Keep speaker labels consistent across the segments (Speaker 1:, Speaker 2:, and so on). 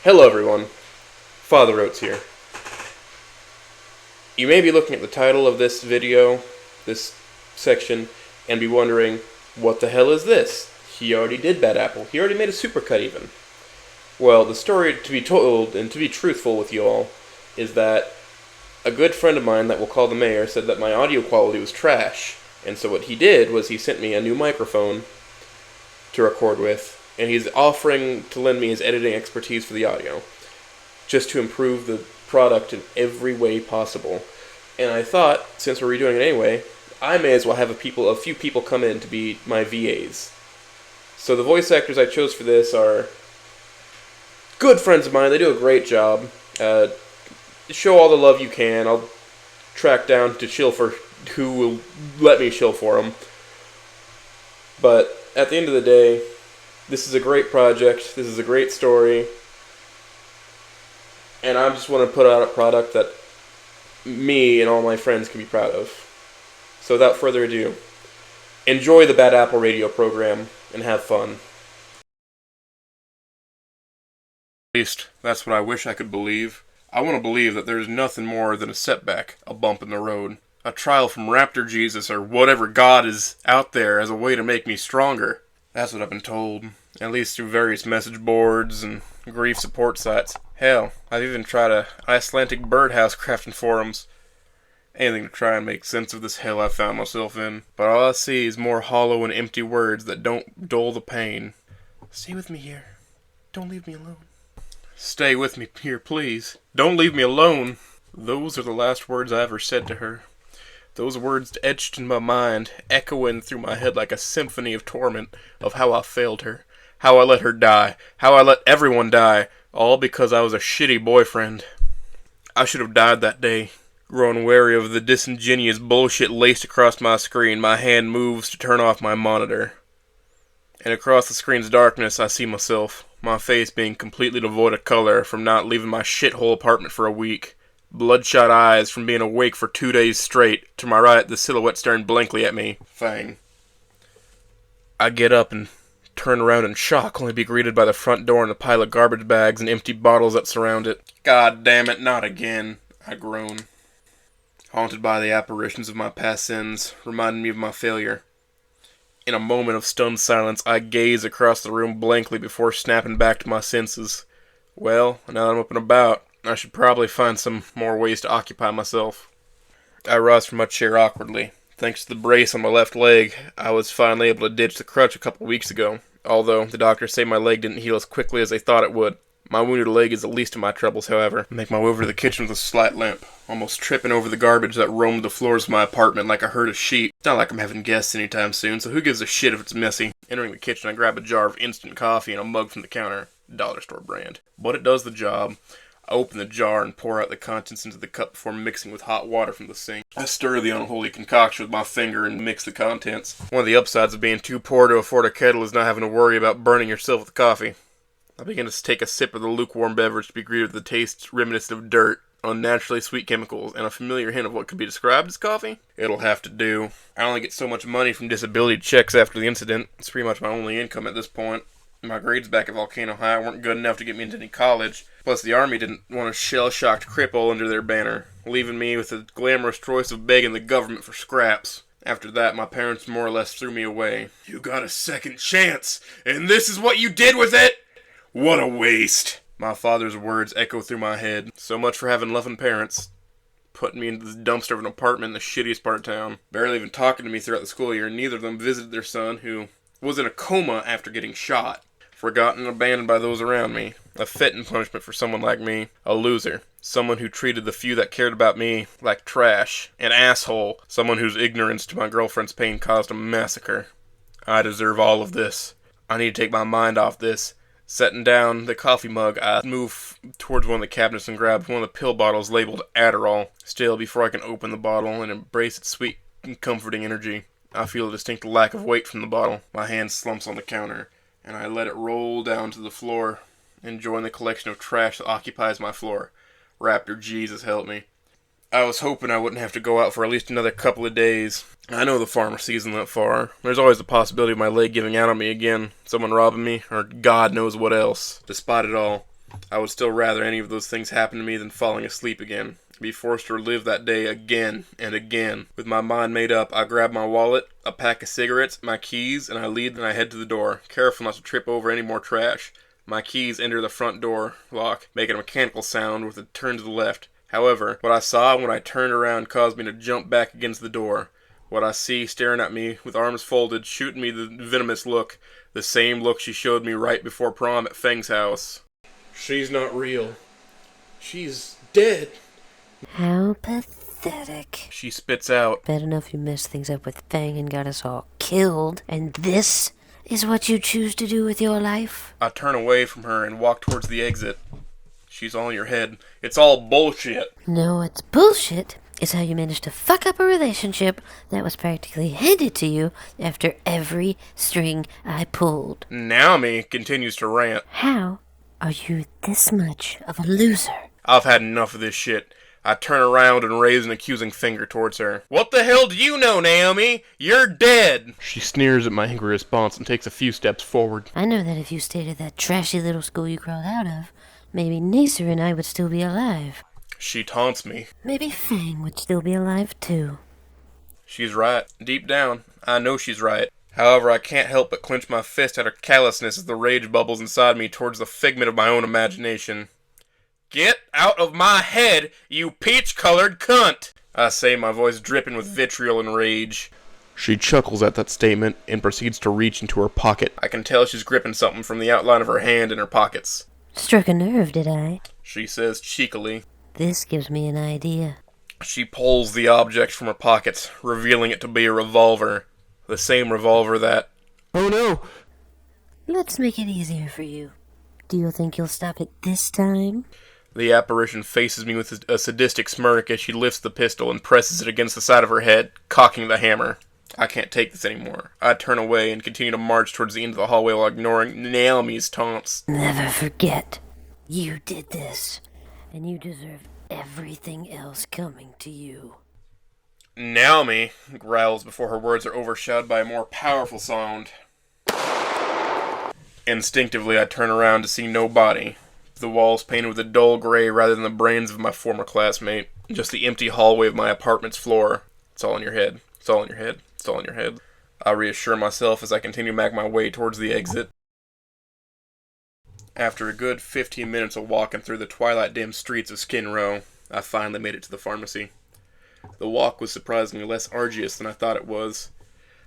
Speaker 1: Hello everyone, Father Oates here. You may be looking at the title of this video, this section, and be wondering, what the hell is this? He already did Bad Apple. He already made a supercut even. Well, the story to be told, and to be truthful with you all, is that a good friend of mine that we'll call the mayor said that my audio quality was trash. And so what he did was he sent me a new microphone to record with, and he's offering to lend me his editing expertise for the audio, just to improve the product in every way possible. And I thought, since we're redoing it anyway, I may as well have a few people come in to be my VAs. So the voice actors I chose for this are good friends of mine. They do a great job. Show all the love you can. I'll track down to chill for who will let me chill for them. But at the end of the day, this is a great project. This is a great story. And I just want to put out a product that me and all my friends can be proud of. So without further ado, enjoy the Bad Apple radio program and have fun. At least, that's what I wish I could believe. I want to believe that there's nothing more than a setback, a bump in the road, a trial from Raptor Jesus or whatever God is out there as a way to make me stronger. That's what I've been told, at least through various message boards and grief support sites. Hell, I've even tried a Icelandic birdhouse crafting forums. Anything to try and make sense of this hell I've found myself in. But all I see is more hollow and empty words that don't dull the pain. Stay with me here. Don't leave me alone. Stay with me here, please. Don't leave me alone. Those are the last words I ever said to her. Those words etched in my mind, echoing through my head like a symphony of torment of how I failed her, how I let her die, how I let everyone die, all because I was a shitty boyfriend. I should have died that day. Growing wary of the disingenuous bullshit laced across my screen, my hand moves to turn off my monitor. And across the screen's darkness, I see myself, my face being completely devoid of color from not leaving my shithole apartment for a week. Bloodshot eyes from being awake for 2 days straight. To my right, the silhouette staring blankly at me. Fang. I get up and turn around in shock, only to be greeted by the front door and a pile of garbage bags and empty bottles that surround it. God damn it, not again. I groan. Haunted by the apparitions of my past sins, reminding me of my failure. In a moment of stunned silence, I gaze across the room blankly before snapping back to my senses. Well, now that I'm up and about, I should probably find some more ways to occupy myself. I rise from my chair awkwardly. Thanks to the brace on my left leg, I was finally able to ditch the crutch a couple weeks ago, although the doctors say my leg didn't heal as quickly as they thought it would. My wounded leg is the least of my troubles, however. I make my way over to the kitchen with a slight limp, almost tripping over the garbage that roamed the floors of my apartment like a herd of sheep. It's not like I'm having guests anytime soon, so who gives a shit if it's messy? Entering the kitchen, I grab a jar of instant coffee and a mug from the counter, dollar store brand. But it does the job. I open the jar and pour out the contents into the cup before mixing with hot water from the sink. I stir the unholy concoction with my finger and mix the contents. One of the upsides of being too poor to afford a kettle is not having to worry about burning yourself with coffee. I begin to take a sip of the lukewarm beverage to be greeted with the taste reminiscent of dirt, unnaturally sweet chemicals, and a familiar hint of what could be described as coffee. It'll have to do. I only get so much money from disability checks after the incident. It's pretty much my only income at this point. My grades back at Volcano High weren't good enough to get me into any college. Plus, the Army didn't want a shell-shocked cripple under their banner, leaving me with the glamorous choice of begging the government for scraps. After that, my parents more or less threw me away. You got a second chance, and this is what you did with it? What a waste. My father's words echo through my head. So much for having loving parents. Putting me into this dumpster of an apartment in the shittiest part of town. Barely even talking to me throughout the school year. Neither of them visited their son, who was in a coma after getting shot. Forgotten and abandoned by those around me. A fitting punishment for someone like me. A loser. Someone who treated the few that cared about me like trash. An asshole. Someone whose ignorance to my girlfriend's pain caused a massacre. I deserve all of this. I need to take my mind off this. Setting down the coffee mug, I move towards one of the cabinets and grab one of the pill bottles labeled Adderall. Still, before I can open the bottle and embrace its sweet and comforting energy, I feel a distinct lack of weight from the bottle. My hand slumps on the counter, and I let it roll down to the floor, enjoying the collection of trash that occupies my floor. Raptor Jesus help me. I was hoping I wouldn't have to go out for at least another couple of days. I know the pharmacy isn't that far. There's always the possibility of my leg giving out on me again, someone robbing me, or God knows what else. Despite it all, I would still rather any of those things happen to me than falling asleep again. Be forced to relive that day again and again. With my mind made up, I grab my wallet, a pack of cigarettes, my keys, and I head to the door, careful not to trip over any more trash. My keys enter the front door lock, making a mechanical sound with a turn to the left. However, what I saw when I turned around caused me to jump back against the door. What I see staring at me with arms folded, shooting me the venomous look, the same look she showed me right before prom at Feng's house. She's not real. She's dead.
Speaker 2: How pathetic.
Speaker 1: She spits out.
Speaker 2: Bad enough you messed things up with Fang and got us all killed, and this is what you choose to do with your life?
Speaker 1: I turn away from her and walk towards the exit. She's all in your head. It's all bullshit.
Speaker 2: No, it's bullshit. It's how you managed to fuck up a relationship that was practically handed to you after every string I pulled.
Speaker 1: Naomi continues to rant.
Speaker 2: How are you this much of a loser?
Speaker 1: I've had enough of this shit. I turn around and raise an accusing finger towards her. What the hell do you know, Naomi? You're dead! She sneers at my angry response and takes a few steps forward.
Speaker 2: I know that if you stayed at that trashy little school you crawled out of, maybe Nacer and I would still be alive.
Speaker 1: She taunts me.
Speaker 2: Maybe Fang would still be alive, too.
Speaker 1: She's right. Deep down, I know she's right. However, I can't help but clench my fist at her callousness as the rage bubbles inside me towards the figment of my own imagination. Get out of my head, you peach-colored cunt! I say, my voice dripping with vitriol and rage. She chuckles at that statement and proceeds to reach into her pocket. I can tell she's gripping something from the outline of her hand in her pockets.
Speaker 2: Struck a nerve, did I?
Speaker 1: She says cheekily.
Speaker 2: This gives me an idea.
Speaker 1: She pulls the object from her pockets, revealing it to be a revolver. The same revolver that... Oh no!
Speaker 2: Let's make it easier for you. Do you think you'll stop it this time?
Speaker 1: The apparition faces me with a sadistic smirk as she lifts the pistol and presses it against the side of her head, cocking the hammer. I can't take this anymore. I turn away and continue to march towards the end of the hallway while ignoring Naomi's taunts.
Speaker 2: Never forget, you did this, and you deserve everything else coming to you.
Speaker 1: Naomi growls before her words are overshadowed by a more powerful sound. Instinctively, I turn around to see no body. The walls painted with a dull gray rather than the brains of my former classmate. Just the empty hallway of my apartment's floor. It's all in your head. It's all in your head. It's all in your head. I reassure myself as I continue to make my way towards the exit. After a good 15 minutes of walking through the twilight-dim streets of Skin Row, I finally made it to the pharmacy. The walk was surprisingly less arduous than I thought it was.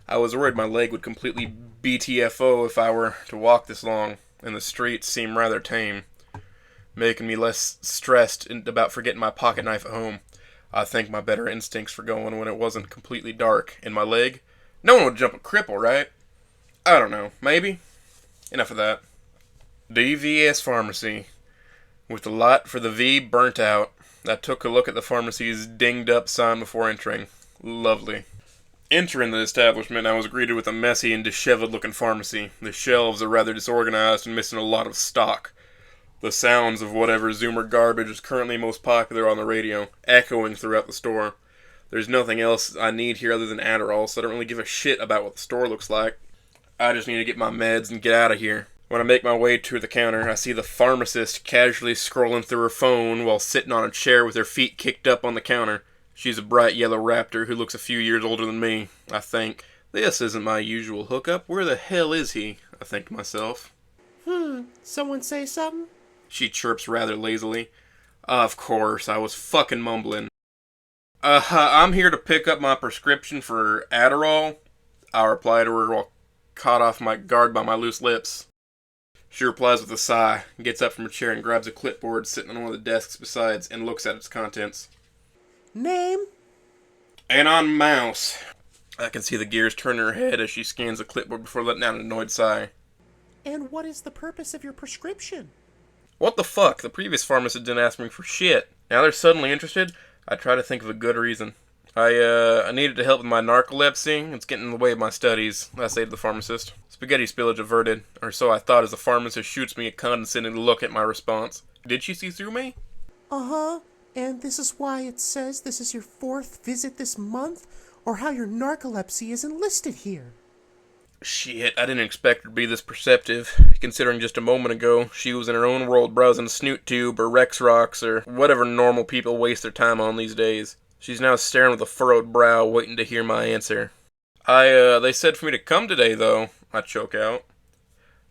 Speaker 1: I was worried my leg would completely BTFO if I were to walk this long, and the streets seemed rather tame, making me less stressed about forgetting my pocket knife at home. I thank my better instincts for going when it wasn't completely dark. And my leg? No one would jump a cripple, right? I don't know. Maybe? Enough of that. DVS Pharmacy. With the light for the V burnt out, I took a look at the pharmacy's dinged-up sign before entering. Lovely. Entering the establishment, I was greeted with a messy and disheveled-looking pharmacy. The shelves are rather disorganized and missing a lot of stock. The sounds of whatever Zoomer garbage is currently most popular on the radio, echoing throughout the store. There's nothing else I need here other than Adderall, so I don't really give a shit about what the store looks like. I just need to get my meds and get out of here. When I make my way to the counter, I see the pharmacist casually scrolling through her phone while sitting on a chair with her feet kicked up on the counter. She's a bright yellow raptor who looks a few years older than me, I think. This isn't my usual hookup. Where the hell is he? I think to myself.
Speaker 3: Someone say something?
Speaker 1: She chirps rather lazily. Of course, I was fucking mumbling. I'm here to pick up my prescription for Adderall. I reply to her while caught off my guard by my loose lips. She replies with a sigh, gets up from her chair and grabs a clipboard sitting on one of the desks besides and looks at its contents.
Speaker 3: Name?
Speaker 1: Anon Mouse. I can see the gears turn in her head as she scans the clipboard before letting out an annoyed sigh.
Speaker 3: And what is the purpose of your prescription?
Speaker 1: What the fuck? The previous pharmacist didn't ask me for shit. Now they're suddenly interested? I try to think of a good reason. I needed to help with my narcolepsy. It's getting in the way of my studies, I say to the pharmacist. Spaghetti spillage averted, or so I thought as the pharmacist shoots me a condescending look at my response. Did she see through me?
Speaker 3: Uh-huh. And this is why it says this is your 4th visit this month, or how your narcolepsy is enlisted here.
Speaker 1: Shit, I didn't expect her to be this perceptive, considering just a moment ago she was in her own world browsing SnootTube or Rex Rocks or whatever normal people waste their time on these days. She's now staring with a furrowed brow, waiting to hear my answer. They said for me to come today, though, I choke out.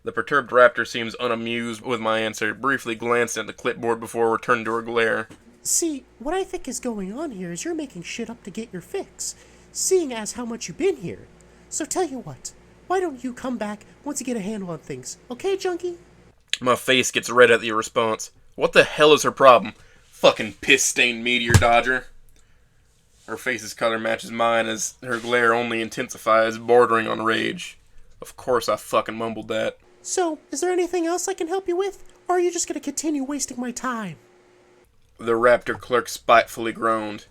Speaker 1: The perturbed raptor seems unamused with my answer, briefly glancing at the clipboard before returning to her glare.
Speaker 3: See, what I think is going on here is you're making shit up to get your fix, seeing as how much you've been here. So tell you what, why don't you come back once you get a handle on things, okay, junkie?
Speaker 1: My face gets red at the response. What the hell is her problem? Fucking piss-stained meteor dodger. Her face's color matches mine as her glare only intensifies, bordering on rage. Of course I fucking mumbled that.
Speaker 3: So, is there anything else I can help you with, or are you just gonna continue wasting my time?
Speaker 1: The raptor clerk spitefully groaned.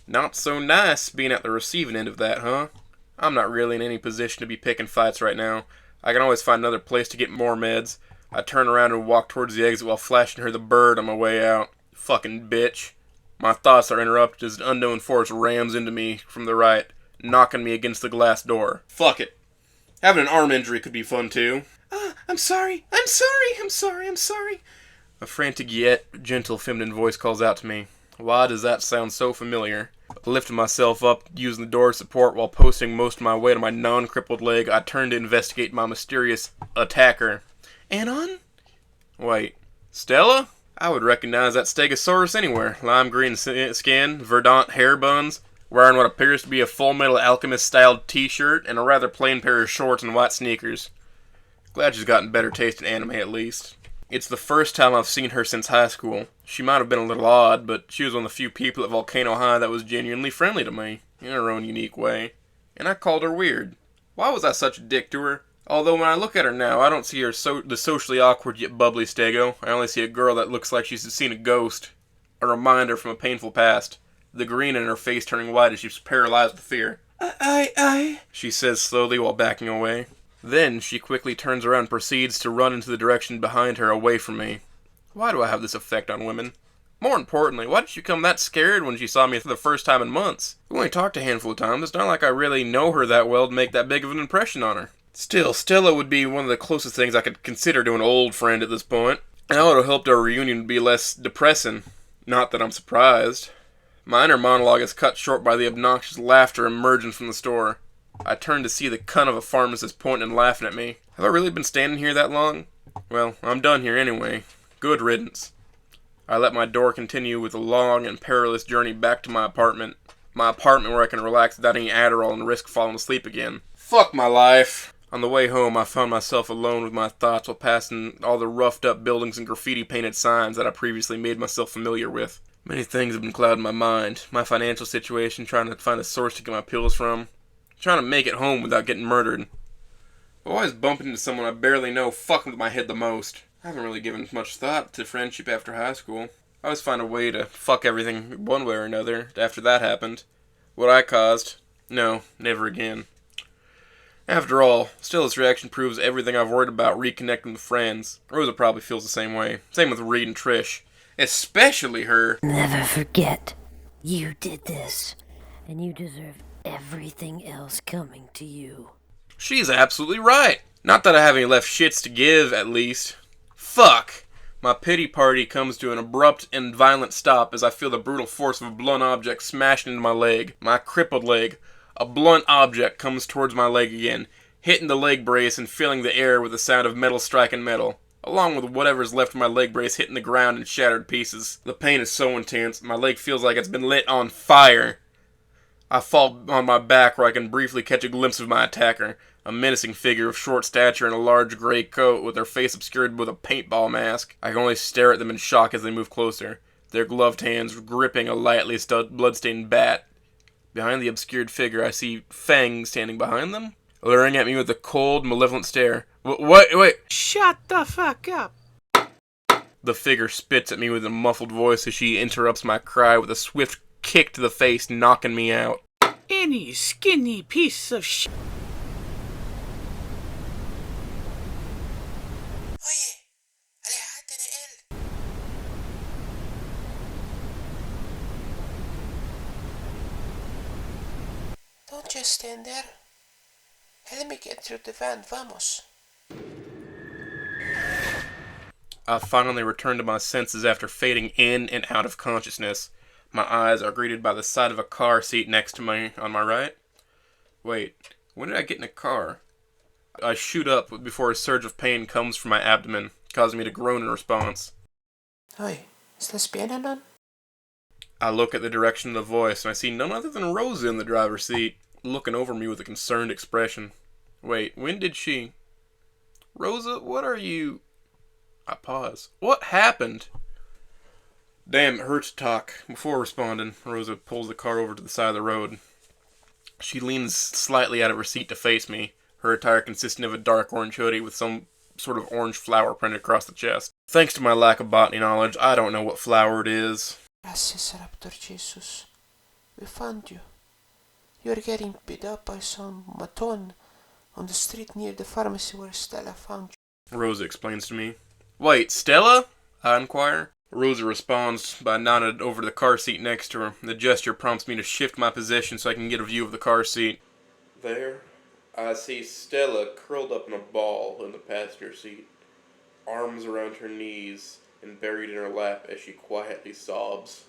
Speaker 1: Not so nice being at the receiving end of that, huh? I'm not really in any position to be picking fights right now. I can always find another place to get more meds. I turn around and walk towards the exit while flashing her the bird on my way out. Fucking bitch. My thoughts are interrupted as an unknown force rams into me from the right, knocking me against the glass door. Fuck it. Having an arm injury could be fun too. I'm sorry. A frantic yet gentle feminine voice calls out to me. Why does that sound so familiar? Lifting myself up, using the door support while posting most of my weight on my non-crippled leg, I turn to investigate my mysterious attacker. Anon? Wait, Stella? I would recognize that Stegosaurus anywhere. Lime green skin, verdant hair buns, wearing what appears to be a Full Metal Alchemist-styled t-shirt, and a rather plain pair of shorts and white sneakers. Glad she's gotten better taste in anime at least. It's the first time I've seen her since high school. She might have been a little odd, but she was one of the few people at Volcano High that was genuinely friendly to me, in her own unique way. And I called her weird. Why was I such a dick to her? Although when I look at her now, I don't see her the socially awkward yet bubbly Stego. I only see a girl that looks like she's seen a ghost. A reminder from a painful past. The green in her face turning white as she's paralyzed with fear. She says slowly while backing away. Then she quickly turns around and proceeds to run into the direction behind her, away from me. Why do I have this effect on women? More importantly, why did she become that scared when she saw me for the first time in months? We only talked a handful of times. It's not like I really know her that well to make that big of an impression on her. Still, Stella would be one of the closest things I could consider to an old friend at this point. And I would have hoped our reunion would be less depressing. Not that I'm surprised. My inner monologue is cut short by the obnoxious laughter emerging from the store. I turn to see the cunt of a pharmacist pointing and laughing at me. Have I really been standing here that long? Well, I'm done here anyway. Good riddance. I let my door continue with a long and perilous journey back to my apartment. My apartment where I can relax without any Adderall and risk falling asleep again. Fuck my life. On the way home, I found myself alone with my thoughts while passing all the roughed-up buildings and graffiti-painted signs that I previously made myself familiar with. Many things have been clouding my mind. My financial situation, trying to find a source to get my pills from. Trying to make it home without getting murdered. Always bumping into someone I barely know, fucking with my head the most. I haven't really given much thought to friendship after high school. I always find a way to fuck everything one way or another after that happened. What I caused? No, never again. After all, Stella's reaction proves everything I've worried about reconnecting with friends. Rosa probably feels the same way. Same with Reed and Trish. Especially her.
Speaker 2: Never forget, you did this, and you deserve everything else coming to you.
Speaker 1: She's absolutely right. Not that I have any left shits to give, at least. Fuck. My pity party comes to an abrupt and violent stop as I feel the brutal force of a blunt object smashing into my leg. My crippled leg. A blunt object comes towards my leg again, hitting the leg brace and filling the air with the sound of metal striking metal, along with whatever's left of my leg brace hitting the ground in shattered pieces. The pain is so intense, my leg feels like it's been lit on fire. I fall on my back where I can briefly catch a glimpse of my attacker, a menacing figure of short stature in a large gray coat with their face obscured with a paintball mask. I can only stare at them in shock as they move closer, their gloved hands gripping a lightly bloodstained bat. Behind the obscured figure, I see Fang standing behind them, leering at me with a cold, malevolent stare. Wait!
Speaker 4: Shut the fuck up!
Speaker 1: The figure spits at me with a muffled voice as she interrupts my cry with a swift kick to the face, knocking me out.
Speaker 4: Any skinny piece of shit.
Speaker 3: Oye, alejate de él. Don't just stand there.
Speaker 5: Let me get through the van, vamos.
Speaker 1: I finally return to my senses after fading in and out of consciousness. My eyes are greeted by the sight of a car seat next to me on my right. Wait, when did I get in a car? I shoot up before a surge of pain comes from my abdomen, causing me to groan in response.
Speaker 5: Oi, estás bien, Anon?
Speaker 1: I look at the direction of the voice, and I see none other than Rosa in the driver's seat, looking over me with a concerned expression. Wait, when did she... Rosa, what are you... I pause. What happened? Damn, it hurts to talk. Before responding, Rosa pulls the car over to the side of the road. She leans slightly out of her seat to face me, her attire consisting of a dark orange hoodie with some sort of orange flower printed across the chest. Thanks to my lack of botany knowledge, I don't know what flower it is.
Speaker 5: Gracias, Raptor Jesus. We found you. You're getting beat up by some maton on the street near the pharmacy where Stella found you.
Speaker 1: Rosa explains to me. Wait, Stella? I inquire. Rosa responds by nodding over to the car seat next to her. The gesture prompts me to shift my position so I can get a view of the car seat. There, I see Stella curled up in a ball in the passenger seat, arms around her knees and buried in her lap as she quietly sobs.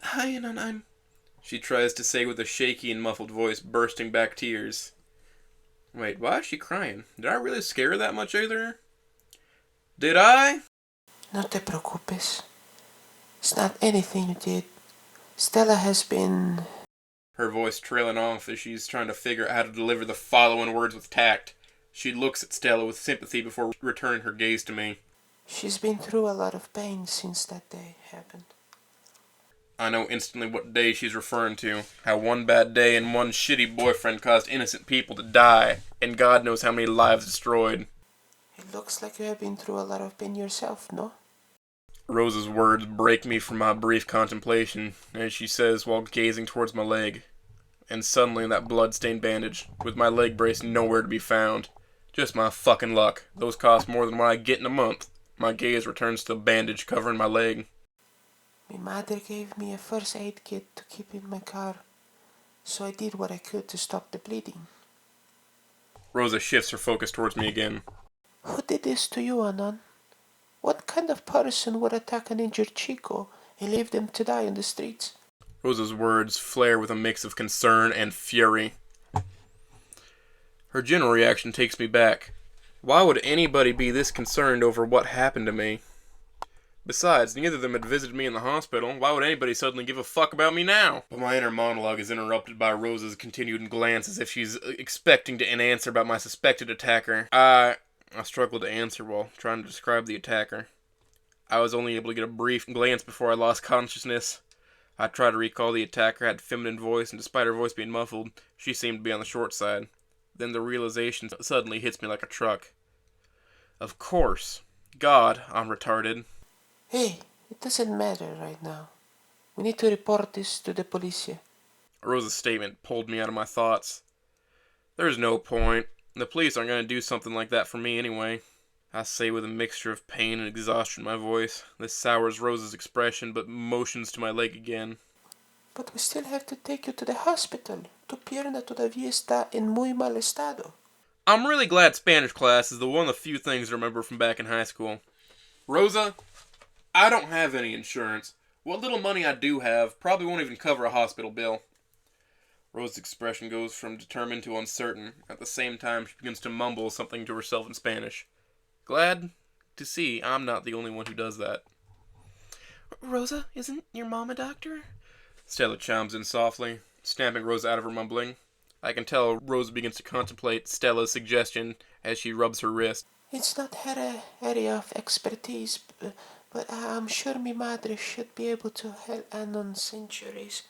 Speaker 1: Hi, I'm... She tries to say with a shaky and muffled voice, bursting back tears. Wait, why is she crying? Did I really scare her that much either? Did I?
Speaker 5: No te preocupes. It's not anything you did. Stella has been...
Speaker 1: Her voice trailing off as she's trying to figure out how to deliver the following words with tact. She looks at Stella with sympathy before returning her gaze to me.
Speaker 5: She's been through a lot of pain since that day happened.
Speaker 1: I know instantly what day she's referring to. How one bad day and one shitty boyfriend caused innocent people to die, and God knows how many lives destroyed.
Speaker 5: It looks like you have been through a lot of pain yourself, no?
Speaker 1: Rosa's words break me from my brief contemplation, as she says while gazing towards my leg. And suddenly that blood-stained bandage, with my leg brace nowhere to be found. Just my fucking luck. Those cost more than what I get in a month. My gaze returns to the bandage covering my leg.
Speaker 5: My mother gave me a first aid kit to keep in my car, so I did what I could to stop the bleeding.
Speaker 1: Rosa shifts her focus towards me again.
Speaker 5: Who did this to you, Anon? What kind of person would attack an injured Chico and leave them to die on the streets?
Speaker 1: Rosa's words flare with a mix of concern and fury. Her general reaction takes me back. Why would anybody be this concerned over what happened to me? Besides, neither of them had visited me in the hospital. Why would anybody suddenly give a fuck about me now? But my inner monologue is interrupted by Rosa's continued glance as if she's expecting an answer about my suspected attacker. I struggled to answer while trying to describe the attacker. I was only able to get a brief glance before I lost consciousness. I tried to recall the attacker had a feminine voice, and despite her voice being muffled, she seemed to be on the short side. Then the realization suddenly hits me like a truck. Of course. God, I'm retarded.
Speaker 5: Hey, it doesn't matter right now. We need to report this to the police.
Speaker 1: Rosa's statement pulled me out of my thoughts. There's no point. The police aren't going to do something like that for me anyway. I say with a mixture of pain and exhaustion in my voice. This sours Rosa's expression, but motions to my leg again.
Speaker 5: But we still have to take you to the hospital. Tu pierna todavía está en muy mal estado.
Speaker 1: I'm really glad Spanish class is one of the few things I remember from back in high school. Rosa, I don't have any insurance. What little money I do have probably won't even cover a hospital bill. Rosa's expression goes from determined to uncertain. At the same time, she begins to mumble something to herself in Spanish. Glad to see I'm not the only one who does that. Rosa, isn't your mom a doctor? Stella chimes in softly, snapping Rosa out of her mumbling. I can tell Rosa begins to contemplate Stella's suggestion as she rubs her wrist.
Speaker 5: It's not her area of expertise, but I'm sure my mother should be able to help Anon's injuries.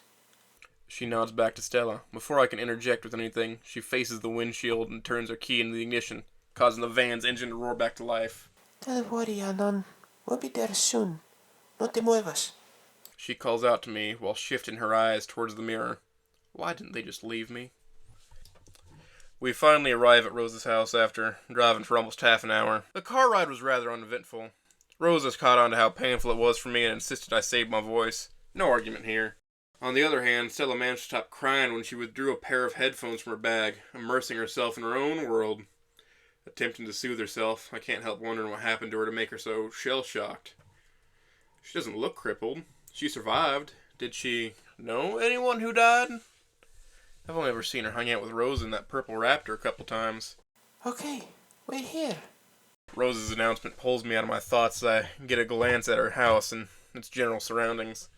Speaker 1: She nods back to Stella. Before I can interject with anything, she faces the windshield and turns her key into the ignition, causing the van's engine to roar back to life.
Speaker 5: Don't worry, Anon. We'll be there soon. No te muevas.
Speaker 1: She calls out to me while shifting her eyes towards the mirror. Why didn't they just leave me? We finally arrive at Rosa's house after driving for almost half an hour. The car ride was rather uneventful. Rosa's caught on to how painful it was for me and insisted I save my voice. No argument here. On the other hand, Stella managed to stop crying when she withdrew a pair of headphones from her bag, immersing herself in her own world. Attempting to soothe herself, I can't help wondering what happened to her to make her so shell-shocked. She doesn't look crippled. She survived. Did she know anyone who died? I've only ever seen her hang out with Rosa in that purple raptor a couple times.
Speaker 5: Okay, wait here.
Speaker 1: Rosa's announcement pulls me out of my thoughts as I get a glance at her house and its general surroundings.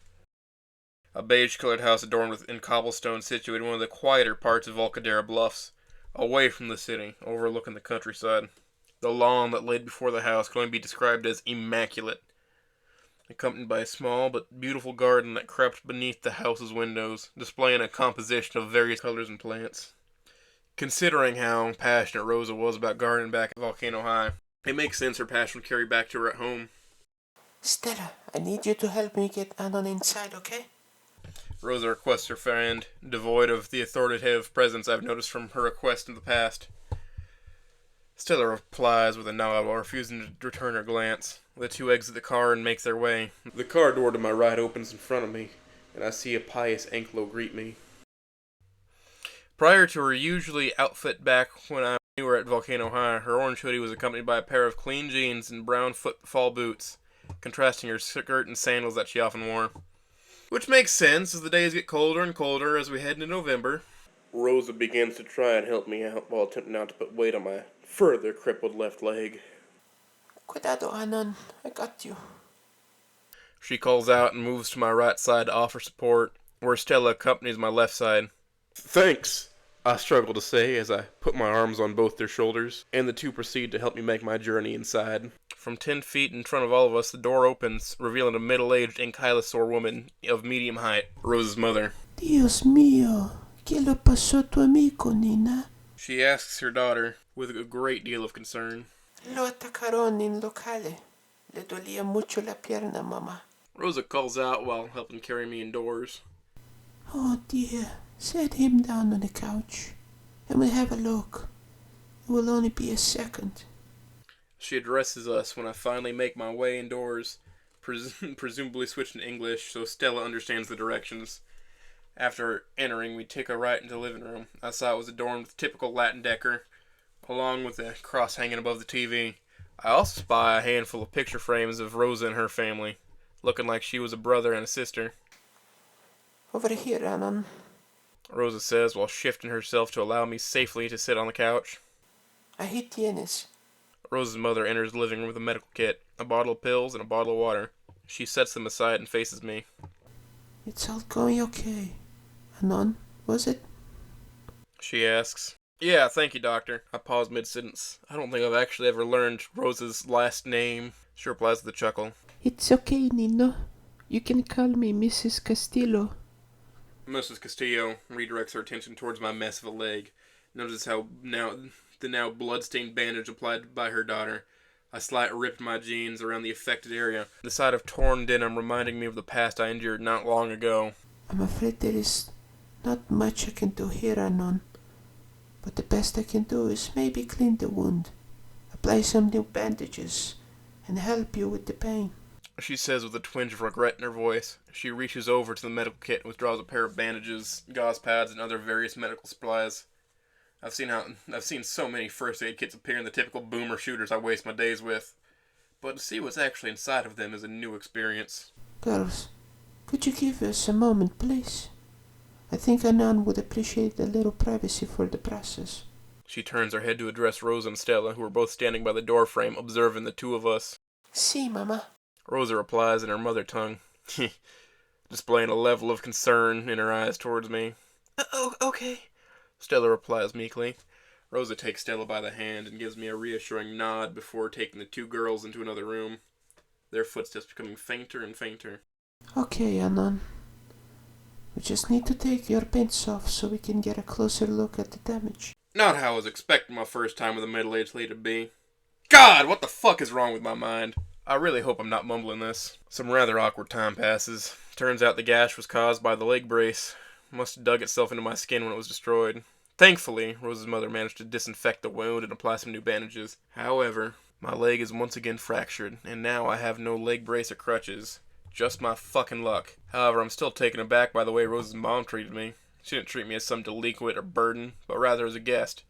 Speaker 1: A beige-colored house adorned in cobblestone situated in one of the quieter parts of Volcadera Bluffs, away from the city, overlooking the countryside. The lawn that laid before the house can only be described as immaculate, accompanied by a small but beautiful garden that crept beneath the house's windows, displaying a composition of various colors and plants. Considering how passionate Rosa was about gardening back at Volcano High, it makes sense her passion would carry back to her at home.
Speaker 5: Stella, I need you to help me get Anon inside, okay?
Speaker 1: Rosa requests her friend, devoid of the authoritative presence I've noticed from her request in the past. Stella replies with a nod while refusing to return her glance. The two exit the car and make their way. The car door to my right opens in front of me, and I see a pious Anklo greet me. Prior to her usually outfit back when I knew her at Volcano High, her orange hoodie was accompanied by a pair of clean jeans and brown footfall boots, contrasting her skirt and sandals that she often wore. Which makes sense as the days get colder and colder as we head into November. Rosa begins to try and help me out while attempting not to put weight on my further crippled left leg.
Speaker 5: Cuidado, Anon. I got you.
Speaker 1: She calls out and moves to my right side to offer support, where Stella accompanies my left side. Thanks, I struggle to say as I put my arms on both their shoulders, and the two proceed to help me make my journey inside. From 10 feet in front of all of us, the door opens, revealing a middle-aged ankylosaur woman of medium height, Rosa's mother.
Speaker 5: Dios mío, ¿qué le pasó a tu amigo, Nina?
Speaker 1: She asks her daughter, with a great deal of concern.
Speaker 5: Lo atacaron en locale. Le dolía mucho la pierna, mamá.
Speaker 1: Rosa calls out while helping carry me indoors.
Speaker 5: Oh dear, set him down on the couch, and we'll have a look. It will only be a second.
Speaker 1: She addresses us when I finally make my way indoors, presumably switching to English so Stella understands the directions. After entering, we take a right into the living room. I saw it was adorned with typical Latin decor, along with a cross hanging above the TV. I also spy a handful of picture frames of Rosa and her family, looking like she was a brother and a sister.
Speaker 5: Over here, Anon.
Speaker 1: Rosa says while shifting herself to allow me safely to sit on the couch.
Speaker 5: Ahí tienes.
Speaker 1: Rosa's mother enters the living room with a medical kit, a bottle of pills, and a bottle of water. She sets them aside and faces me.
Speaker 5: It's all going okay. Anon, was it?
Speaker 1: She asks. Yeah, thank you, doctor. I pause mid-sentence. I don't think I've actually ever learned Rosa's last name. She replies with a chuckle.
Speaker 5: It's okay, Nino. You can call me Mrs. Castillo.
Speaker 1: Mrs. Castillo redirects her attention towards my mess of a leg. Notices how the now blood-stained bandage applied by her daughter. A slight rip in my jeans around the affected area. The sight of torn denim reminding me of the past I endured not long ago.
Speaker 5: I'm afraid there is not much I can do here, Anon. But the best I can do is maybe clean the wound, apply some new bandages, and help you with the pain.
Speaker 1: She says with a twinge of regret in her voice. She reaches over to the medical kit and withdraws a pair of bandages, gauze pads, and other various medical supplies. I've seen so many first aid kits appear in the typical boomer shooters I waste my days with. But to see what's actually inside of them is a new experience.
Speaker 5: Girls, could you give us a moment, please? I think Anon would appreciate a little privacy for the process.
Speaker 1: She turns her head to address Rosa and Stella, who are both standing by the doorframe, observing the two of us.
Speaker 5: Si, Mama.
Speaker 1: Rosa replies in her mother tongue, displaying a level of concern in her eyes towards me.
Speaker 5: Oh, okay.
Speaker 1: Stella replies meekly. Rosa takes Stella by the hand and gives me a reassuring nod before taking the two girls into another room, their footsteps becoming fainter and fainter.
Speaker 5: Okay, Anon. We just need to take your pants off so we can get a closer look at the damage.
Speaker 1: Not how I was expecting my first time with a middle-aged lady to be. God, what the fuck is wrong with my mind? I really hope I'm not mumbling this. Some rather awkward time passes. Turns out the gash was caused by the leg brace. Must have dug itself into my skin when it was destroyed. Thankfully, Rosa's mother managed to disinfect the wound and apply some new bandages. However, my leg is once again fractured, and now I have no leg brace or crutches. Just my fucking luck. However, I'm still taken aback by the way Rosa's mom treated me. She didn't treat me as some delinquent or burden, but rather as a guest.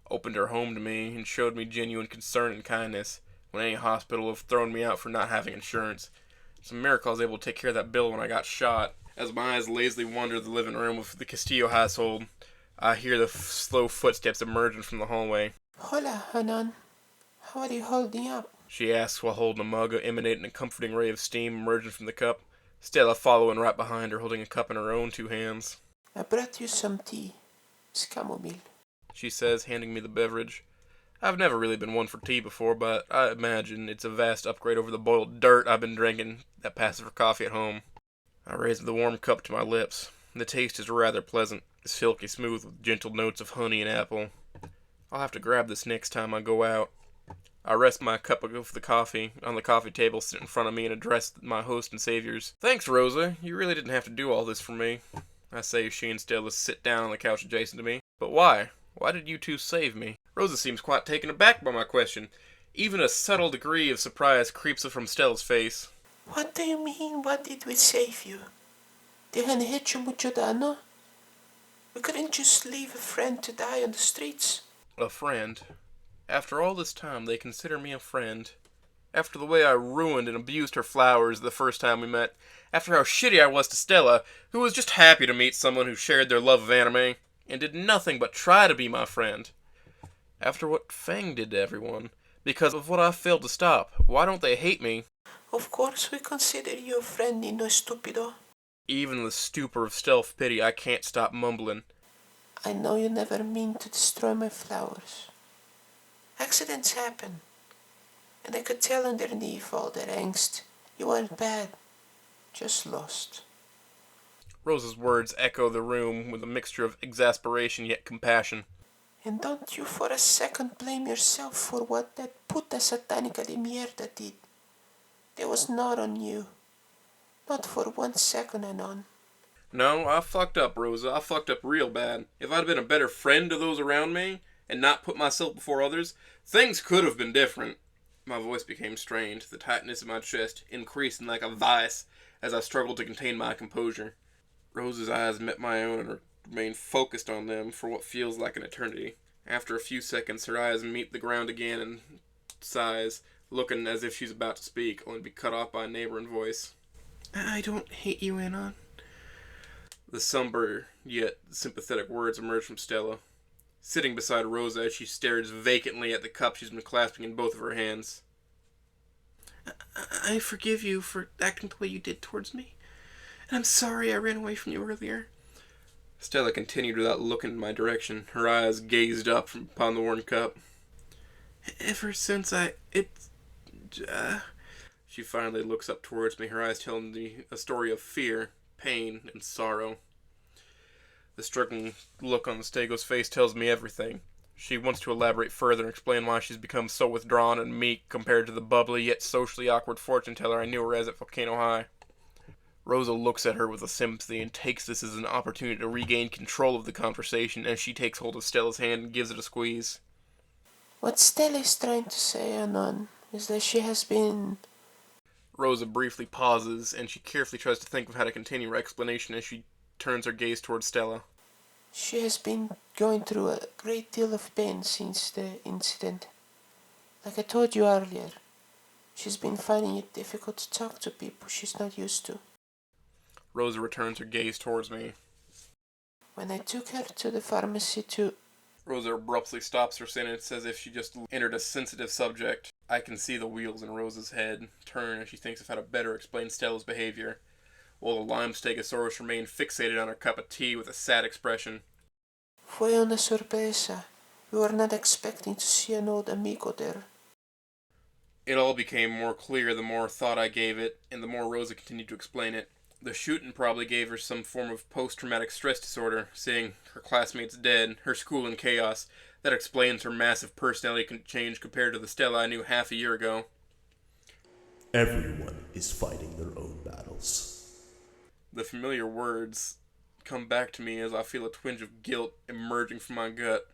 Speaker 1: Opened her home to me and showed me genuine concern and kindness, when any hospital would have thrown me out for not having insurance. It's a miracle I was able to take care of that bill when I got shot. As my eyes lazily wander the living room with the Castillo household, I hear the slow footsteps emerging from the hallway.
Speaker 5: Hola, Hanan. How are you holding up?
Speaker 1: She asks while holding a mug emanating a comforting ray of steam emerging from the cup, Stella following right behind her holding a cup in her own two hands.
Speaker 5: I brought you some tea. It's chamomile.
Speaker 1: She says, handing me the beverage. I've never really been one for tea before, but I imagine it's a vast upgrade over the boiled dirt I've been drinking that passes for coffee at home. I raise the warm cup to my lips. The taste is rather pleasant, silky smooth with gentle notes of honey and apple. I'll have to grab this next time I go out. I rest my cup of the coffee on the coffee table sit in front of me and address my host and saviors. Thanks, Rosa. You really didn't have to do all this for me. I say as she and Stella sit down on the couch adjacent to me. But why? Why did you two save me? Rosa seems quite taken aback by my question. Even a subtle degree of surprise creeps up from Stella's face.
Speaker 5: What do you mean, what did we save you? They hadn't hit you mucho dano? We couldn't just leave a friend to die on the streets.
Speaker 1: A friend? After all this time, they consider me a friend. After the way I ruined and abused her flowers the first time we met. After how shitty I was to Stella, who was just happy to meet someone who shared their love of anime, and did nothing but try to be my friend. After what Fang did to everyone, because of what I failed to stop, why don't they hate me?
Speaker 5: Of course we consider you a friend, no stupido.
Speaker 1: Even in the stupor of self-pity, I can't stop mumbling.
Speaker 5: I know you never mean to destroy my flowers. Accidents happen. And I could tell underneath all that angst, you weren't bad, just lost.
Speaker 1: Rosa's words echo the room with a mixture of exasperation yet compassion.
Speaker 5: And don't you for a second blame yourself for what that puta satanica de mierda did. That was not on you. Not for 1 second, Anon.
Speaker 1: No, I fucked up, Rosa. I fucked up real bad. If I'd been a better friend to those around me, and not put myself before others, things could have been different. My voice became strained, the tightness in my chest increasing like a vice as I struggled to contain my composure. Rosa's eyes met my own and remained focused on them for what feels like an eternity. After a few seconds, her eyes meet the ground again and sighs, looking as if she's about to speak, only to be cut off by a neighboring voice. I don't hate you, Anon. The somber yet sympathetic words emerge from Stella. Sitting beside Rosa as she stares vacantly at the cup she's been clasping in both of her hands. I forgive you for acting the way you did towards me. And I'm sorry I ran away from you earlier. Stella continued without looking in my direction, her eyes gazed up upon the worn cup. Ever since She finally looks up towards me, her eyes telling me a story of fear, pain, and sorrow. The struggling look on the Stego's face tells me everything. She wants to elaborate further and explain why she's become so withdrawn and meek compared to the bubbly yet socially awkward fortune teller I knew her as at Volcano High. Rosa looks at her with a sympathy and takes this as an opportunity to regain control of the conversation as she takes hold of Stella's hand and gives it a squeeze.
Speaker 5: What Stella is trying to say, Anon, is that she has been...
Speaker 1: Rosa briefly pauses, and she carefully tries to think of how to continue her explanation as she turns her gaze towards Stella.
Speaker 5: She has been going through a great deal of pain since the incident. Like I told you earlier, she's been finding it difficult to talk to people she's not used to.
Speaker 1: Rosa returns her gaze towards me.
Speaker 5: When I took her to the pharmacy to...
Speaker 1: Rosa abruptly stops her sentence as if she just entered a sensitive subject. I can see the wheels in Rosa's head turn as she thinks of how to better explain Stella's behavior, while the lime stegosaurus remained fixated on her cup of tea with a sad expression.
Speaker 5: Fue una sorpresa. We were not expecting to see an old amigo there.
Speaker 1: It all became more clear the more thought I gave it, and the more Rosa continued to explain it. The shooting probably gave her some form of post-traumatic stress disorder, seeing her classmates dead, her school in chaos. That explains her massive personality change compared to the Stella I knew half a year ago.
Speaker 6: Everyone is fighting their own battles.
Speaker 1: The familiar words come back to me as I feel a twinge of guilt emerging from my gut.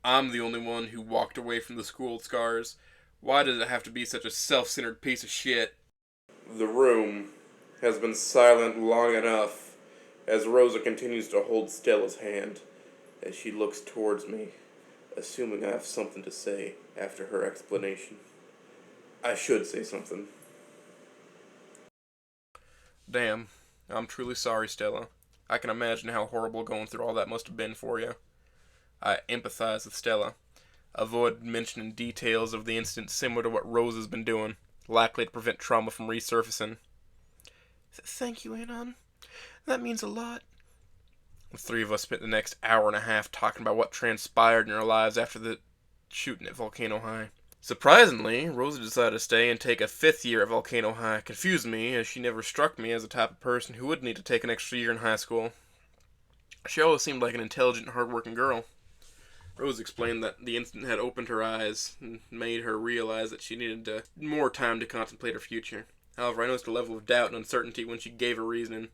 Speaker 1: I'm the only one who walked away from the school scars. Why does it have to be such a self-centered piece of shit? The room has been silent long enough as Rosa continues to hold Stella's hand as she looks towards me, assuming I have something to say after her explanation. I should say something. Damn, I'm truly sorry, Stella. I can imagine how horrible going through all that must have been for you. I empathize with Stella. Avoid mentioning details of the incident similar to what Rose has been doing, likely to prevent trauma from resurfacing.
Speaker 7: Thank you, Anon. That means a lot.
Speaker 1: The three of us spent the next hour and a half talking about what transpired in our lives after the shooting at Volcano High. Surprisingly, Rosa decided to stay and take a 5th year at Volcano High. Confused me, as she never struck me as the type of person who would need to take an extra year in high school. She always seemed like an intelligent, hard-working girl. Rose explained that the incident had opened her eyes and made her realize that she needed more time to contemplate her future. However, I noticed a level of doubt and uncertainty when she gave her reasoning,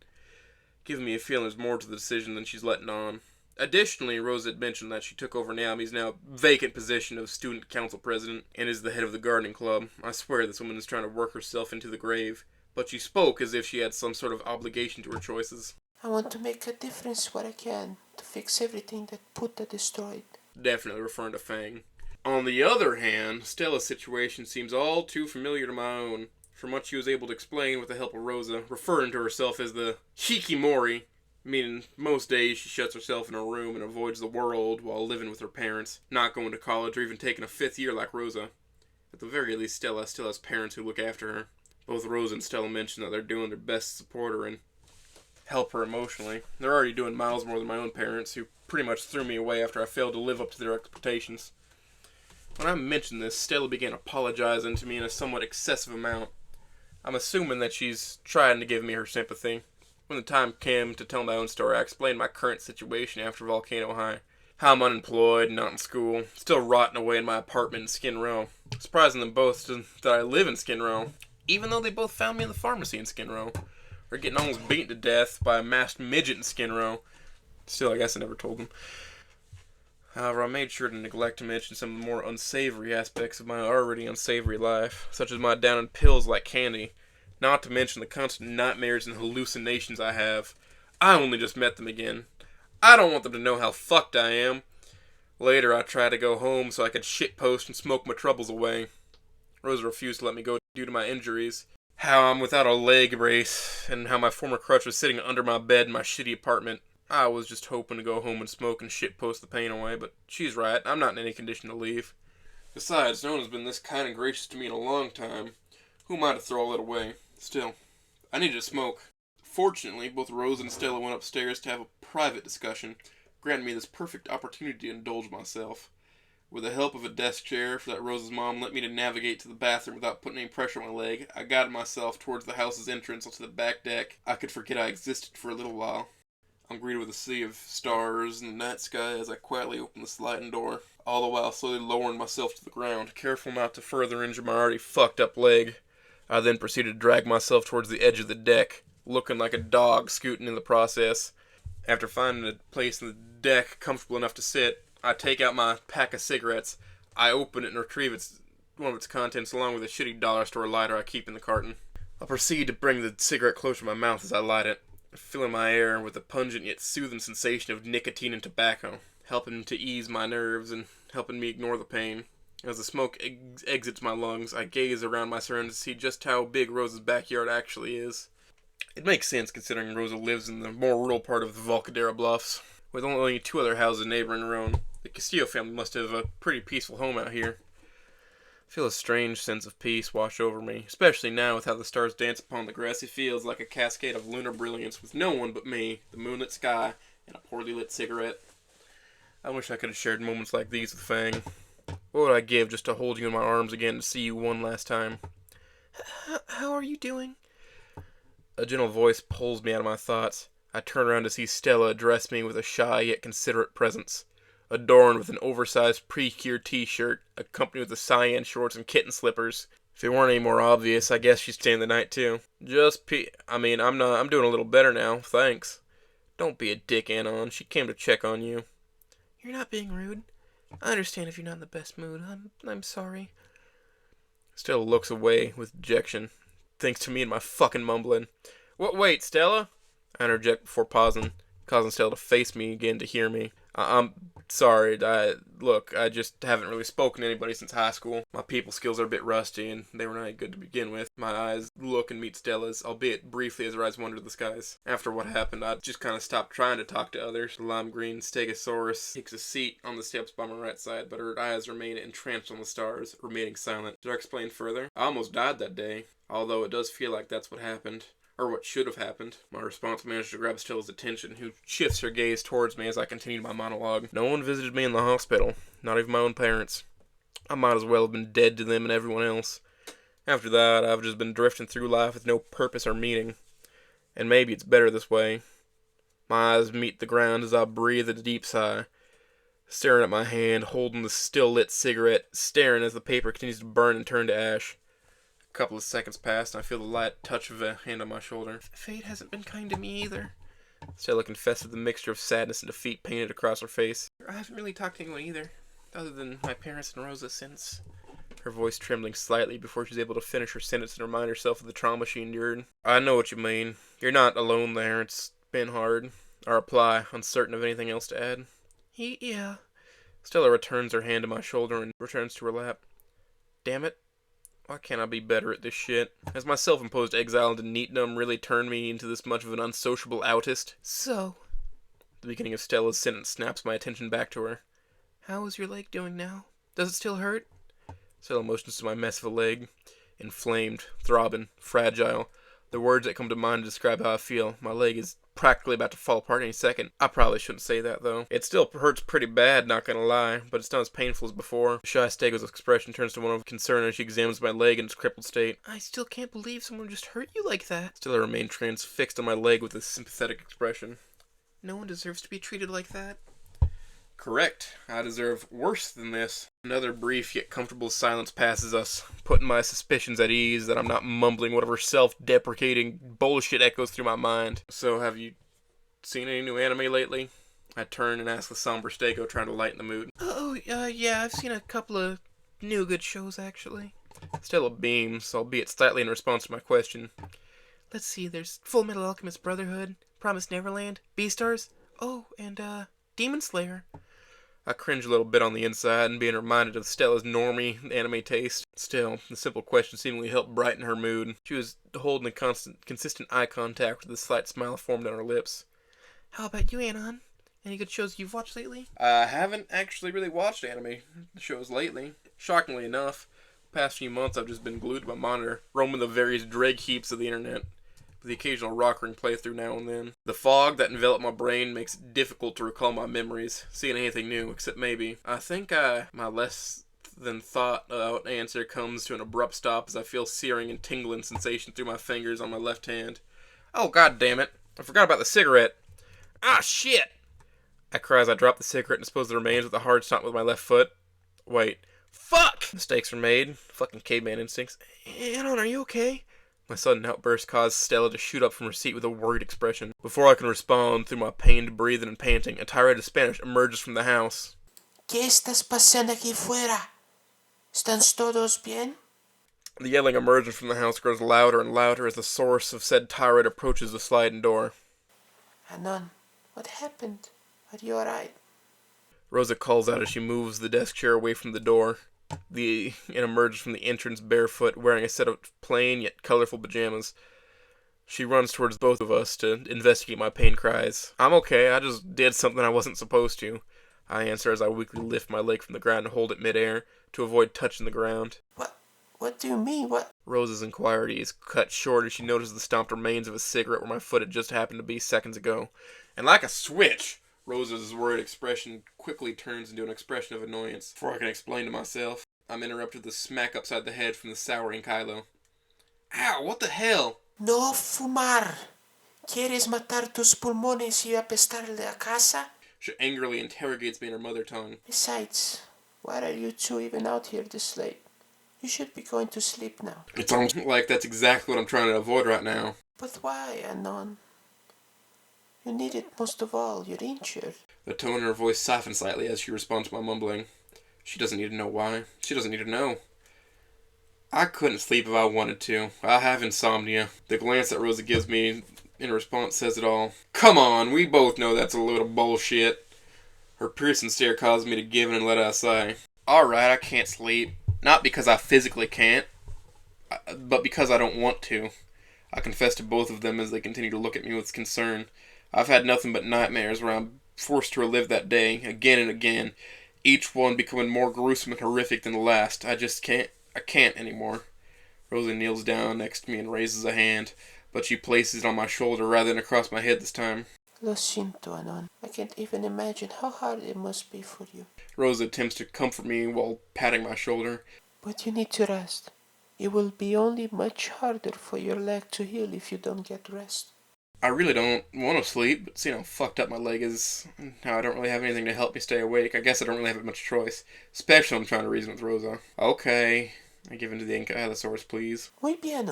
Speaker 1: giving me a feeling there's more to the decision than she's letting on. Additionally, Rosa had mentioned that she took over Naomi's now vacant position of student council president and is the head of the gardening club. I swear this woman is trying to work herself into the grave, but she spoke as if she had some sort of obligation to her choices.
Speaker 5: I want to make a difference where I can to fix everything that Puta destroyed.
Speaker 1: Definitely referring to Fang. On the other hand, Stella's situation seems all too familiar to my own, from what she was able to explain with the help of Rosa, referring to herself as the Hikimori, meaning most days she shuts herself in a room and avoids the world while living with her parents, not going to college or even taking a 5th year like Rosa. At the very least, Stella still has parents who look after her. Both Rosa and Stella mentioned that they're doing their best to support her and help her emotionally. They're already doing miles more than my own parents, who pretty much threw me away after I failed to live up to their expectations. When I mentioned this, Stella began apologizing to me in a somewhat excessive amount. I'm assuming that she's trying to give me her sympathy. When the time came to tell my own story, I explained my current situation after Volcano High. How I'm unemployed, not in school, still rotting away in my apartment in Skin Row. Surprising them both that I live in Skin Row, even though they both found me in the pharmacy in Skin Row, or getting almost beaten to death by a masked midget in Skin Row. Still, I guess I never told them. However, I made sure to neglect to mention some of the more unsavory aspects of my already unsavory life, such as my down in pills like candy, not to mention the constant nightmares and hallucinations I have. I only just met them again. I don't want them to know how fucked I am. Later, I tried to go home so I could shitpost and smoke my troubles away. Rosa refused to let me go due to my injuries, how I'm without a leg brace, and how my former crutch was sitting under my bed in my shitty apartment. I was just hoping to go home and smoke and shitpost the pain away, but she's right, I'm not in any condition to leave. Besides, no one has been this kind and gracious to me in a long time. Who am I to throw all that away? Still, I needed to smoke. Fortunately, both Rose and Stella went upstairs to have a private discussion, granting me this perfect opportunity to indulge myself. With the help of a desk chair that Rose's mom let me to navigate to the bathroom without putting any pressure on my leg, I guided myself towards the house's entrance onto the back deck. I could forget I existed for a little while. I'm greeted with a sea of stars in the night sky as I quietly open the sliding door, all the while slowly lowering myself to the ground, careful not to further injure my already fucked up leg. I then proceeded to drag myself towards the edge of the deck, looking like a dog scooting in the process. After finding a place in the deck comfortable enough to sit, I take out my pack of cigarettes. I open it and retrieve one of its contents along with a shitty dollar store lighter I keep in the carton. I proceed to bring the cigarette closer to my mouth as I light it, filling my air with the pungent yet soothing sensation of nicotine and tobacco, helping to ease my nerves and helping me ignore the pain. As the smoke exits my lungs, I gaze around my surroundings to see just how big Rosa's backyard actually is. It makes sense considering Rosa lives in the more rural part of the Volcadera Bluffs, with only 2 other houses neighboring her own. The Castillo family must have a pretty peaceful home out here. I feel a strange sense of peace wash over me, especially now with how the stars dance upon the grassy fields like a cascade of lunar brilliance with no one but me, the moonlit sky, and a poorly lit cigarette. I wish I could have shared moments like these with Fang. What would I give just to hold you in my arms again to see you one last time?
Speaker 7: How are you doing?
Speaker 1: A gentle voice pulls me out of my thoughts. I turn around to see Stella address me with a shy yet considerate presence, adorned with an oversized pre-cure t-shirt, accompanied with the cyan shorts and kitten slippers. If it weren't any more obvious, I guess she's staying the night too. I'm doing a little better now, thanks. Don't be a dick, Anon. She came to check on you.
Speaker 7: You're not being rude. I understand if you're not in the best mood. I'm sorry.
Speaker 1: Stella looks away with dejection, thanks to me and my fucking mumbling. What? Wait, Stella? I interject before pausing, causing Stella to face me again to hear me. I'm sorry. Look, I just haven't really spoken to anybody since high school. My people skills are a bit rusty, and they were not good to begin with. My eyes look and meet Stella's, albeit briefly as her eyes wander to the skies. After what happened, I just kind of stopped trying to talk to others. The lime green stegosaurus takes a seat on the steps by my right side, but her eyes remain entranced on the stars, remaining silent. Should I explain further? I almost died that day, although it does feel like that's what happened. Or what should have happened. My response managed to grab Stella's attention, who shifts her gaze towards me as I continued my monologue. No one visited me in the hospital, not even my own parents. I might as well have been dead to them and everyone else. After that, I've just been drifting through life with no purpose or meaning. And maybe it's better this way. My eyes meet the ground as I breathe a deep sigh, staring at my hand, holding the still-lit cigarette, staring as the paper continues to burn and turn to ash. A couple of seconds pass, and I feel the light touch of a hand on my shoulder.
Speaker 7: Fate hasn't been kind to me either.
Speaker 1: Stella confessed with the mixture of sadness and defeat painted across her face.
Speaker 7: I haven't really talked to anyone either, other than my parents and Rosa since.
Speaker 1: Her voice trembling slightly before she's able to finish her sentence and remind herself of the trauma she endured. I know what you mean. You're not alone there. It's been hard. I reply, uncertain of anything else to add.
Speaker 7: Yeah.
Speaker 1: Stella returns her hand to my shoulder and returns to her lap. Damn it. Why can't I be better at this shit? Has my self-imposed exile into neatdom really turned me into this much of an unsociable autist?
Speaker 7: So,
Speaker 1: The beginning of Stella's sentence snaps my attention back to her.
Speaker 7: how is your leg doing now? Does it still hurt?
Speaker 1: Stella motions to my mess of a leg. Inflamed, throbbing, fragile. The words that come to mind to describe how I feel. My leg is practically about to fall apart any second. I probably shouldn't say that, though. It still hurts pretty bad, not gonna lie, but it's not as painful as before. Shy Stego's expression turns to one of concern as she examines my leg in its crippled state.
Speaker 7: I still can't believe someone just hurt you like that.
Speaker 1: Stella remained transfixed on my leg with a sympathetic expression.
Speaker 7: No one deserves to be treated like that.
Speaker 1: Correct. I deserve worse than this. Another brief yet comfortable silence passes us, putting my suspicions at ease that I'm not mumbling whatever self-deprecating bullshit echoes through my mind. So, have you seen any new anime lately? I turn and ask the somber Stego, trying to lighten the mood.
Speaker 7: Oh, yeah, I've seen a couple of new good shows, actually.
Speaker 1: Stella beams, albeit slightly in response to my question.
Speaker 7: Let's see, there's Full Metal Alchemist Brotherhood, Promised Neverland, Beastars, oh, and, Demon Slayer.
Speaker 1: I cringe a little bit on the inside and being reminded of Stella's normie anime taste. Still, the simple question seemingly helped brighten her mood. She was holding a consistent eye contact with a slight smile formed on her lips.
Speaker 7: How about you, Anon? Any good shows you've watched lately?
Speaker 1: I haven't actually really watched anime shows lately. Shockingly enough, the past few months I've just been glued to my monitor, roaming the various dreg heaps of the internet, with the occasional rock-ring playthrough now and then. The fog that enveloped my brain makes it difficult to recall my memories, seeing anything new, except maybe. I think my less than thought out answer comes to an abrupt stop as I feel searing and tingling sensation through my fingers on my left hand. Oh, god damn it. I forgot about the cigarette. Ah, shit! I cry as I drop the cigarette and dispose of the remains with a hard stomp with my left foot. Wait. Fuck! Mistakes are made. Fucking caveman instincts.
Speaker 7: Anon, are you okay?
Speaker 1: My sudden outburst caused Stella to shoot up from her seat with a worried expression. Before I can respond, through my pained breathing and panting, a tirade of Spanish emerges from the house.
Speaker 5: ¿Qué estás pasando aquí fuera? ¿Están todos bien?
Speaker 1: The yelling emerging from the house grows louder and louder as the source of said tirade approaches the sliding door.
Speaker 5: Anon, what happened? Are you alright?
Speaker 1: Rosa calls out as she moves the desk chair away from the door. And emerges from the entrance barefoot, wearing a set of plain yet colorful pajamas. She runs towards both of us to investigate my pain cries. I'm okay, I just did something I wasn't supposed to, I answer as I weakly lift my leg from the ground and hold it midair to avoid touching the ground.
Speaker 5: What do you mean? What?
Speaker 1: Rosa's inquiry is cut short as she notices the stomped remains of a cigarette where my foot had just happened to be seconds ago. And like a switch, Rosa's worried expression quickly turns into an expression of annoyance. Before I can explain to myself, I'm interrupted with a smack upside the head from the souring Kylo. Ow, what the hell?
Speaker 5: No fumar. ¿Quieres matar tus pulmones y apestarle a casa?
Speaker 1: She angrily interrogates me in her mother tongue.
Speaker 5: Besides, why are you two even out here this late? You should be going to sleep now.
Speaker 1: It's almost like that's exactly what I'm trying to avoid right now.
Speaker 5: But why, Anon? You need it most of all. You're injured.
Speaker 1: The tone in her voice softens slightly as she responds to my mumbling. She doesn't need to know why. She doesn't need to know. I couldn't sleep if I wanted to. I have insomnia. The glance that Rosa gives me in response says it all. Come on, we both know that's a little bullshit. Her piercing stare causes me to give in and let out a sigh. Alright, I can't sleep. Not because I physically can't, but because I don't want to. I confess to both of them as they continue to look at me with concern. I've had nothing but nightmares where I'm forced to relive that day, again and again, each one becoming more gruesome and horrific than the last. I can't anymore. Rosa kneels down next to me and raises a hand, but she places it on my shoulder rather than across my head this time.
Speaker 5: Lo siento, Anon. I can't even imagine how hard it must be for you.
Speaker 1: Rosa attempts to comfort me while patting my shoulder.
Speaker 5: But you need to rest. It will be only much harder for your leg to heal if you don't get rest.
Speaker 1: I really don't want to sleep, but seeing how fucked up my leg is, how I don't really have anything to help me stay awake, I guess I don't really have much choice. Especially when I'm trying to reason with Rosa. Okay, I give in to the ankylosaurus, please.
Speaker 5: Muy bien.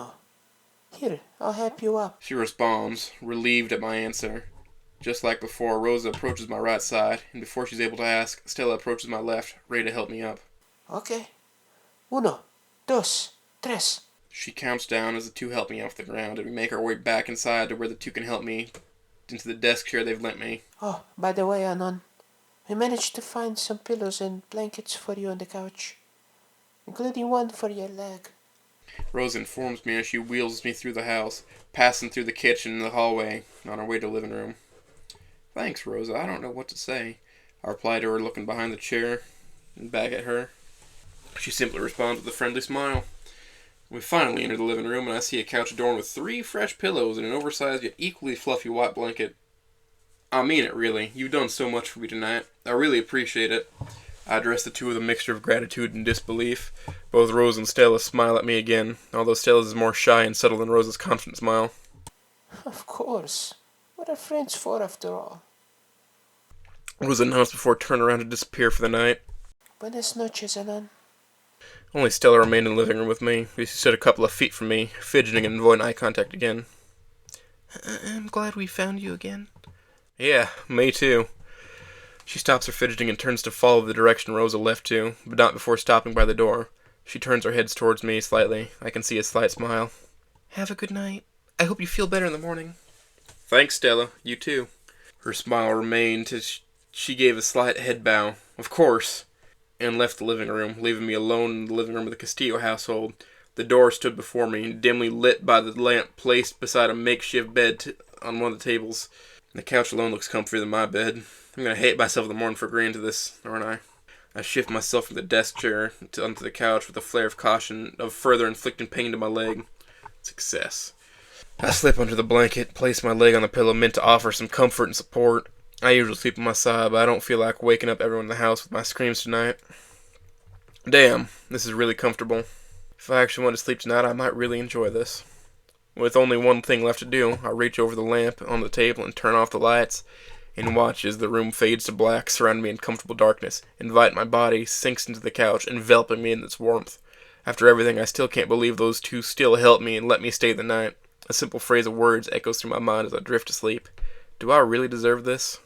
Speaker 5: Here, I'll help you up.
Speaker 1: She responds, relieved at my answer. Just like before, Rosa approaches my right side, and before she's able to ask, Stella approaches my left, ready to help me up.
Speaker 5: Okay. 1, 2, 3.
Speaker 1: She counts down as the two help me off the ground, and we make our way back inside to where the two can help me into the desk chair they've lent me.
Speaker 5: Oh, by the way, Anon, we managed to find some pillows and blankets for you on the couch, including one for your leg.
Speaker 1: Rosa informs me as she wheels me through the house, passing through the kitchen and the hallway, on our way to the living room. Thanks, Rosa. I don't know what to say. I reply to her, looking behind the chair and back at her. She simply responds with a friendly smile. We finally enter the living room, and I see a couch adorned with 3 fresh pillows and an oversized yet equally fluffy white blanket. I mean it, really. You've done so much for me tonight. I really appreciate it. I address the two with a mixture of gratitude and disbelief. Both Rose and Stella smile at me again, although Stella's is more shy and subtle than Rosa's confident smile.
Speaker 5: Of course. What are friends for, after all?
Speaker 1: Rosa announced before turning around to disappear for the night.
Speaker 5: Buenas noches, Anon.
Speaker 1: Only Stella remained in the living room with me. She stood a couple of feet from me, fidgeting and avoiding eye contact again.
Speaker 7: I'm glad we found you again.
Speaker 1: Yeah, me too. She stops her fidgeting and turns to follow the direction Rosa left to, but not before stopping by the door. She turns her head towards me slightly. I can see a slight smile.
Speaker 7: Have a good night. I hope you feel better in the morning.
Speaker 1: Thanks, Stella. You too. Her smile remained as she gave a slight head bow. Of course. And left the living room, leaving me alone in the living room of the Castillo household. The door stood before me, dimly lit by the lamp placed beside a makeshift bed on one of the tables. The couch alone looks comfier than my bed. I'm going to hate myself in the morning for agreeing to this, aren't I? I shift myself from the desk chair onto the couch with a flare of caution of further inflicting pain to my leg. Success. I slip under the blanket, place my leg on the pillow meant to offer some comfort and support. I usually sleep on my side, but I don't feel like waking up everyone in the house with my screams tonight. Damn, this is really comfortable. If I actually want to sleep tonight, I might really enjoy this. With only one thing left to do, I reach over the lamp on the table and turn off the lights, and watch as the room fades to black, surrounding me in comfortable darkness. Invite my body sinks into the couch, enveloping me in its warmth. After everything, I still can't believe those two still helped me and let me stay the night. A simple phrase of words echoes through my mind as I drift to sleep. Do I really deserve this?